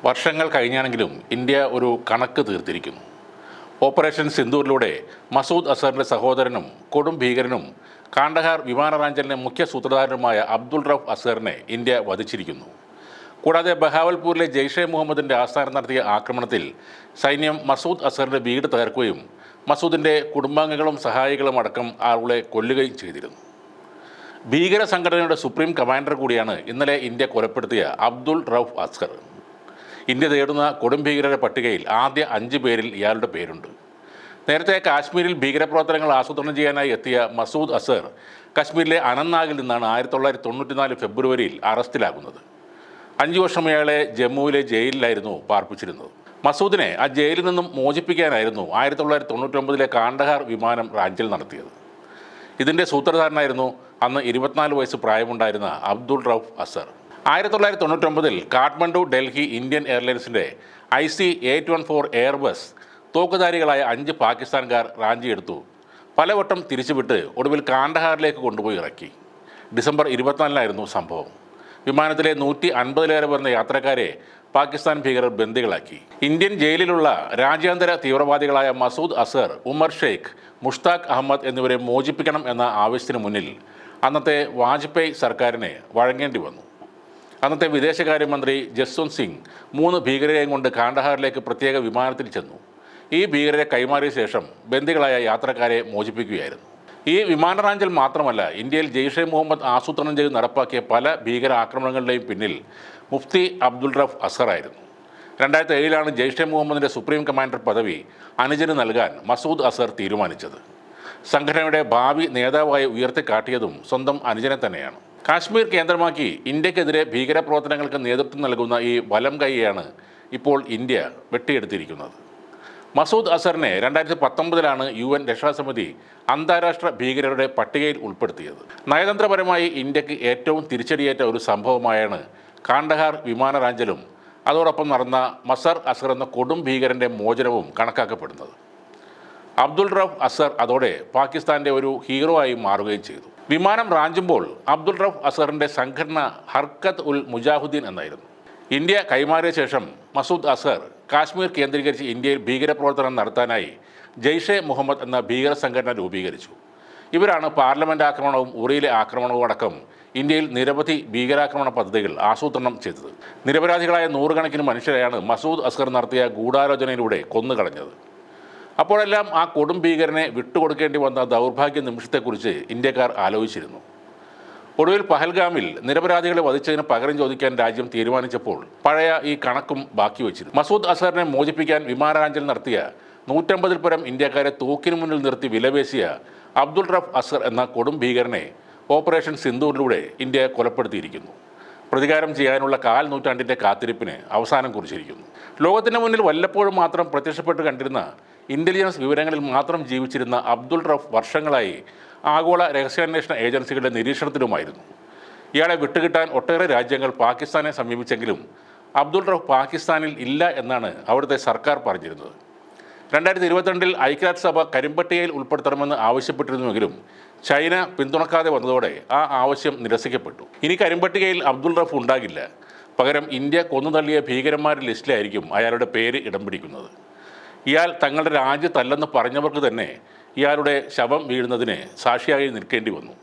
വർഷങ്ങൾ കഴിഞ്ഞാണെങ്കിലും ഇന്ത്യ ഒരു കണക്ക് തീർത്തിരിക്കുന്നു. ഓപ്പറേഷൻ സിന്ദൂറിലൂടെ മസൂദ് അസറിൻ്റെ സഹോദരനും കൊടും ഭീകരനും കാണ്ഡഹാർ വിമാനറാഞ്ചലിൻ്റെ മുഖ്യ സൂത്രധാരനുമായ അബ്ദുൾ റൌഫ് അസറിനെ ഇന്ത്യ വധിച്ചിരിക്കുന്നു. കൂടാതെ ബഹാവൽപൂരിലെ ജെയ്ഷെ മുഹമ്മദിൻ്റെ ആസ്ഥാനം നടത്തിയ ആക്രമണത്തിൽ സൈന്യം മസൂദ് അസറിൻ്റെ വീട് തകർക്കുകയും മസൂദിൻ്റെ കുടുംബാംഗങ്ങളും സഹായികളും അടക്കം ആളുകളെ കൊല്ലുകയും ചെയ്തിരുന്നു. ഭീകര സംഘടനയുടെ സുപ്രീം കമാൻഡർ കൂടിയാണ് ഇന്നലെ ഇന്ത്യ കൊലപ്പെടുത്തിയ അബ്ദുൾ റൌഫ് അസർ. ഇന്ത്യ തേടുന്ന കൊടും ഭീകരരുടെ പട്ടികയിൽ ആദ്യ 5 പേരിൽ ഇയാളുടെ പേരുണ്ട്. നേരത്തെ കാശ്മീരിൽ ഭീകരപ്രവർത്തനങ്ങൾ ആസൂത്രണം ചെയ്യാനായി എത്തിയ മസൂദ് അസർ കാശ്മീരിലെ അനന്ത്നാഗിൽ നിന്നാണ് 1994 ഫെബ്രുവരിയിൽ അറസ്റ്റിലാകുന്നത്. 5 വർഷം ഇയാളെ ജമ്മുവിലെ ജയിലിലായിരുന്നു പാർപ്പിച്ചിരുന്നത്. മസൂദിനെ ആ ജയിലിൽ നിന്നും മോചിപ്പിക്കാനായിരുന്നു 1999 കാണ്ഡഹാർ വിമാനം റാഞ്ചൽ നടത്തിയത്. ഇതിൻ്റെ സൂത്രധാരനായിരുന്നു അന്ന് 24 വയസ്സ് പ്രായമുണ്ടായിരുന്ന അബ്ദുൾ റൌഫ് അസർ. 1999 കാഠ്മണ്ഡു ഡൽഹി ഇന്ത്യൻ എയർലൈൻസിൻ്റെ IC-814 എയർബസ് തോക്കുധാരികളായ 5 പാകിസ്ഥാൻകാർ റാഞ്ചിയെടുത്തു. പലവട്ടം തിരിച്ചുവിട്ട് ഒടുവിൽ കാണ്ഡഹാറിലേക്ക് കൊണ്ടുപോയി ഇറക്കി. ഡിസംബർ 24-നായിരുന്നു സംഭവം. വിമാനത്തിലെ 150-ലേറെ വരുന്ന യാത്രക്കാരെ പാകിസ്ഥാൻ ഭീകരർ ബന്ദികളാക്കി. ഇന്ത്യൻ ജയിലിലുള്ള രാജ്യാന്തര തീവ്രവാദികളായ മസൂദ് അസർ, ഉമർ ഷെയ്ഖ്, മുഷ്താഖ് അഹമ്മദ് എന്നിവരെ മോചിപ്പിക്കണം എന്ന ആവശ്യത്തിന് മുന്നിൽ അന്നത്തെ വാജ്പേയി സർക്കാരിനെ വഴങ്ങേണ്ടി വന്നു. അന്നത്തെ വിദേശകാര്യമന്ത്രി ജസ്വന്ത് സിംഗ് 3 ഭീകരരെയും കൊണ്ട് കാണ്ഡഹാറിലേക്ക് പ്രത്യേക വിമാനത്തിൽ ചെന്നു. ഈ ഭീകരരെ കൈമാറിയ ശേഷം ബന്ദികളായ യാത്രക്കാരെ മോചിപ്പിക്കുകയായിരുന്നു. ഈ വിമാനറാഞ്ചൽ മാത്രമല്ല, ഇന്ത്യയിൽ ജെയ്ഷെ മുഹമ്മദ് ആസൂത്രണം ചെയ്ത് നടപ്പാക്കിയ പല ഭീകര ആക്രമണങ്ങളുടെയും പിന്നിൽ മുഫ്തി അബ്ദുൾ റൌഫ് അസർ ആയിരുന്നു. 2007-ലാണ് ജെയ്ഷെ മുഹമ്മദിൻ്റെ സുപ്രീം കമാൻഡർ പദവി അനുജന് നൽകാൻ മസൂദ് അസർ തീരുമാനിച്ചത്. സംഘടനയുടെ ഭാവി നേതാവായി ഉയർത്തിക്കാട്ടിയതും സ്വന്തം അനുജനെ തന്നെയാണ്. കാശ്മീർ കേന്ദ്രമാക്കി ഇന്ത്യക്കെതിരെ ഭീകരപ്രവർത്തനങ്ങൾക്ക് നേതൃത്വം നൽകുന്ന ഈ വലം കൈയാണ് ഇപ്പോൾ ഇന്ത്യ വെട്ടിയെടുത്തിരിക്കുന്നത്. മസൂദ് അസറിനെ 2019-ലാണ് UN രക്ഷാസമിതി അന്താരാഷ്ട്ര ഭീകരരുടെ പട്ടികയിൽ ഉൾപ്പെടുത്തിയത്. നയതന്ത്രപരമായി ഇന്ത്യക്ക് ഏറ്റവും തിരിച്ചടിയേറ്റ ഒരു സംഭവമായാണ് കാണ്ഡഹാർ വിമാനറാഞ്ചലും അതോടൊപ്പം നടന്ന മസർ അസർ എന്ന കൊടും ഭീകരൻ്റെ മോചനവും കണക്കാക്കപ്പെടുന്നത്. അബ്ദുൾ റൌഫ് അസർ അതോടെ പാകിസ്ഥാൻ്റെ ഒരു ഹീറോ ആയി മാറുകയും ചെയ്തു. വിമാനം റാഞ്ചുമ്പോൾ അബ്ദുൾ റൌഫ് അസറിൻ്റെ സംഘടന ഹർക്കത്ത് ഉൽ മുജാഹിദ്ദീൻ എന്നായിരുന്നു. ഇന്ത്യ കൈമാറിയ ശേഷം മസൂദ് അസർ കാശ്മീർ കേന്ദ്രീകരിച്ച് ഇന്ത്യയിൽ ഭീകരപ്രവർത്തനം നടത്താനായി ജെയ്ഷെ മുഹമ്മദ് എന്ന ഭീകര സംഘടന രൂപീകരിച്ചു. ഇവരാണ് പാർലമെൻറ്റ് ആക്രമണവും ഉറിയിലെ ആക്രമണവും അടക്കം ഇന്ത്യയിൽ നിരവധി ഭീകരാക്രമണ പദ്ധതികൾ ആസൂത്രണം ചെയ്തത്. നിരപരാധികളായ 100 കണക്കിന് മനുഷ്യരെയാണ് മസൂദ് അസർ നടത്തിയ ഗൂഢാലോചനയിലൂടെ കൊന്നുകളഞ്ഞത്. അപ്പോഴെല്ലാം ആ കൊടും ഭീകരനെ വിട്ടുകൊടുക്കേണ്ടി വന്ന ദൗർഭാഗ്യ നിമിഷത്തെക്കുറിച്ച് ഇന്ത്യക്കാർ ആലോചിച്ചിരുന്നു. ഒടുവിൽ പഹൽഗാമിൽ നിരപരാധികളെ വധിച്ചതിന് പകരം ചോദിക്കാൻ രാജ്യം തീരുമാനിച്ചപ്പോൾ പഴയ ഈ കണക്കും ബാക്കി വച്ചിരുന്നു. മസൂദ് അസറിനെ മോചിപ്പിക്കാൻ വിമാനറാഞ്ചൽ നടത്തിയ 150-ൽ പരം ഇന്ത്യക്കാരെ തൂക്കിന് മുന്നിൽ നിർത്തി വിലപേശിയ അബ്ദുൾ റൌഫ് അസർ എന്ന കൊടും ഭീകരനെ ഓപ്പറേഷൻ സിന്ദൂറിലൂടെ ഇന്ത്യ കൊലപ്പെടുത്തിയിരിക്കുന്നു. പ്രതികാരം ചെയ്യാനുള്ള 1/4 നൂറ്റാണ്ടിൻ്റെ കാത്തിരിപ്പിന് അവസാനം കുറിച്ചിരിക്കുന്നു. ലോകത്തിൻ്റെ മുന്നിൽ വല്ലപ്പോഴും മാത്രം പ്രത്യക്ഷപ്പെട്ട് കണ്ടിരുന്ന ഇൻ്റലിജൻസ് വിവരങ്ങളിൽ മാത്രം ജീവിച്ചിരുന്ന അബ്ദുൾ റൌഫ് വർഷങ്ങളായി ആഗോള രഹസ്യാന്വേഷണ ഏജൻസികളുടെ നിരീക്ഷണത്തിലുമായിരുന്നു. ഇയാളെ വിട്ടുകിട്ടാൻ ഒട്ടേറെ രാജ്യങ്ങൾ പാകിസ്ഥാനെ സമീപിച്ചെങ്കിലും അബ്ദുൾ റൌഫ് പാകിസ്ഥാനിൽ ഇല്ല എന്നാണ് അവിടുത്തെ സർക്കാർ പറഞ്ഞിരുന്നത്. 2022-ൽ ഐക്യരാഷ്ട്രസഭ കരിമ്പട്ടികയിൽ ഉൾപ്പെടുത്തണമെന്ന് ആവശ്യപ്പെട്ടിരുന്നുവെങ്കിലും ചൈന പിന്തുണക്കാതെ വന്നതോടെ ആ ആവശ്യം നിരസിക്കപ്പെട്ടു. ഇനി കരിമ്പട്ടികയിൽ അബ്ദുൾ റൌഫ് ഉണ്ടാകില്ല. പകരം ഇന്ത്യ കൊന്നുതള്ളിയ ഭീകരന്മാരുടെ ലിസ്റ്റിലായിരിക്കും അയാളുടെ പേര് ഇടം പിടിക്കുന്നത്. ഇയാൾ തങ്ങളുടെ രാജ്യത്തല്ലെന്ന് പറഞ്ഞവർക്ക് തന്നെ ഇയാളുടെ ശവം വീഴുന്നതിന് സാക്ഷിയായി നിൽക്കേണ്ടി വന്നു.